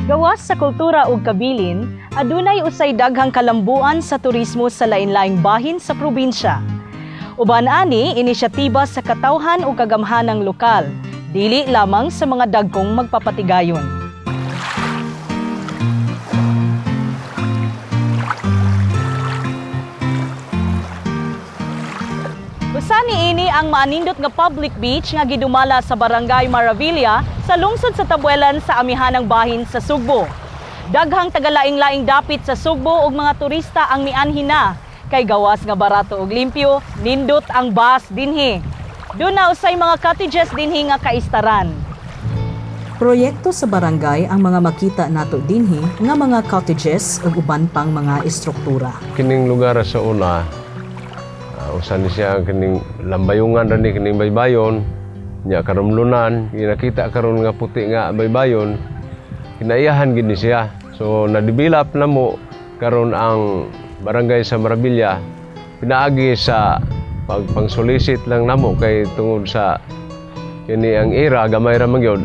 Gawas sa kultura ug kabilin, adunay usay daghang kalambuan sa turismo sa lain-laing bahin sa probinsya. Uban ani inisyatiba sa katawhan ug kagamhanang lokal, dili lamang sa mga dagkong magpapatigayon. Usa niini ang maanindot nga public beach nga gidumala sa Barangay Maravilla sa lungsod sa Tabuelan sa amihanang bahin sa Sugbo. Daghang tagalaing-laing dapit sa Sugbo ug mga turista ang mianhin na kay gawas nga barato ug limpyo, nindot ang bus dinhi. Doon na usay mga cottages dinhi nga kaistaran. Proyekto sa barangay ang mga makita nato dinhi nga mga cottages ug uban pang mga istruktura. Kining lugar sa una usan ni siya kining lambayungan ran ni kining baybayon nya karumlunan nakita karon nga puti nga baybayon kinaiyahan gid ni siya so na-develop na mo karon ang barangay sa Maravilla pinaagi sa pagpangsolicit lang namo kay tungod sa kini ang era gamay ra man gyud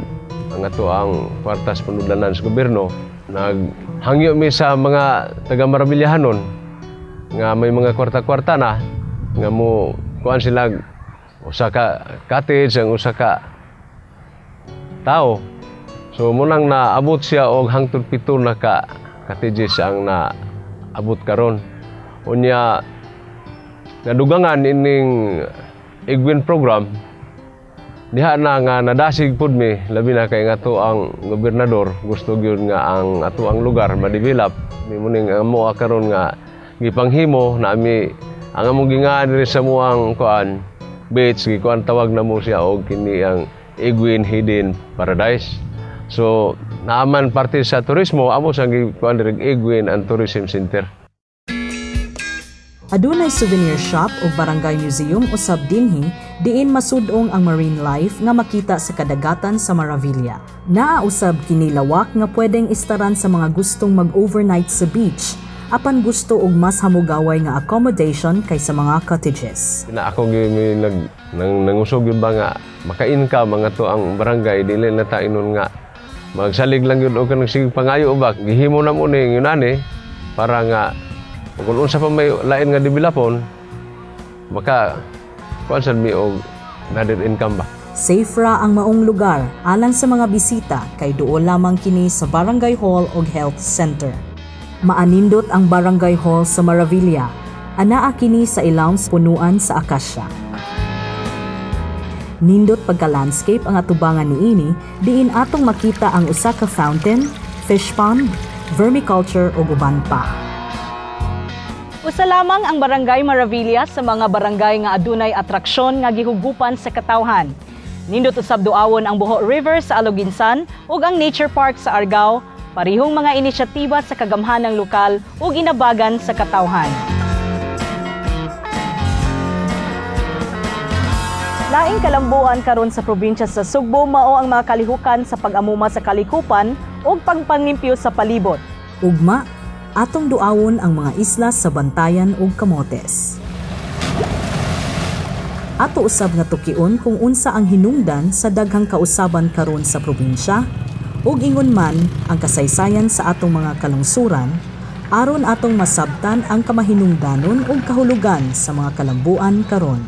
ang ato ang kwartas panudlanan sa gobyerno naghangyo mi sa mga taga Maravillahanon nga may mga kwarta-kwarta na nga mo kuan sila usa ka cottage ang usa ka tao so munang naabot siya og hangtod 7 na ka cottages ang naabot karon unya nadugangan ining Igwin program diha na nga nadasig pud mi labi na kay nga to ang gobernador gusto gyud nga ang ato ang lugar ma-develop mi muning amo karon nga gipanghimo na mi ang among gingaan diri sa muang kuan beach gikuan tawag na mo siya og kini ang Igwin Hidden Paradise. So naaman parte sa turismo amo sa gikuan diri Igwin ang Tourism Center. Adunay souvenir shop o barangay museum usab dinhi diin masud-ong ang marine life nga makita sa kadagatan sa Maravilla. Naa usab kini lawak nga pwedeng istaran sa mga gustong mag-overnight sa beach apan gusto og mas hamugaway nga accommodation kaysa mga cottages. Na ako gyud nangusog gyud ba nga maka-income mga to ang barangay dili na ta inon nga magsalig lang gyud og kanang sig pangayo ba gihimo na mo ni yunani para nga kung unsa pa may lain nga developon maka kuan mi og nadir income ba. Safe ra ang maong lugar alang sa mga bisita kay duol lamang kini sa Barangay Hall ug Health Center. Maanindot ang Barangay Hall sa Maravilla. Anaa kini sa ilawom punuan sa akasya. Nindot pagka-landscape ang atubangan niini, diin atong makita ang usa ka fountain, fish pond, vermiculture ug uban pa. Usa lamang ang Barangay Maravilla sa mga barangay nga adunay atraksyon nga gihugupan sa katawhan. Nindot usab duawon ang Boho River sa Aloginsan ug ang Nature Park sa Argao. Parihong mga inisyatiba sa kagamhanang lokal ug inabagan sa katawhan. Laing kalambuan karon sa probinsya sa Sugbo mao ang mga kalihukan sa pag-amuma sa kalikupan ug pagpanglimpyo sa palibot. Ugma, atong duawon ang mga isla sa Bantayan ug Camotes. Ato usab nga tukion kung unsa ang hinungdan sa daghang kausaban karon sa probinsya ug ingon man ang kasaysayan sa atong mga kalungsuran aron atong masabtan ang kamahinungdanon ug kahulugan sa mga kalambuan karon.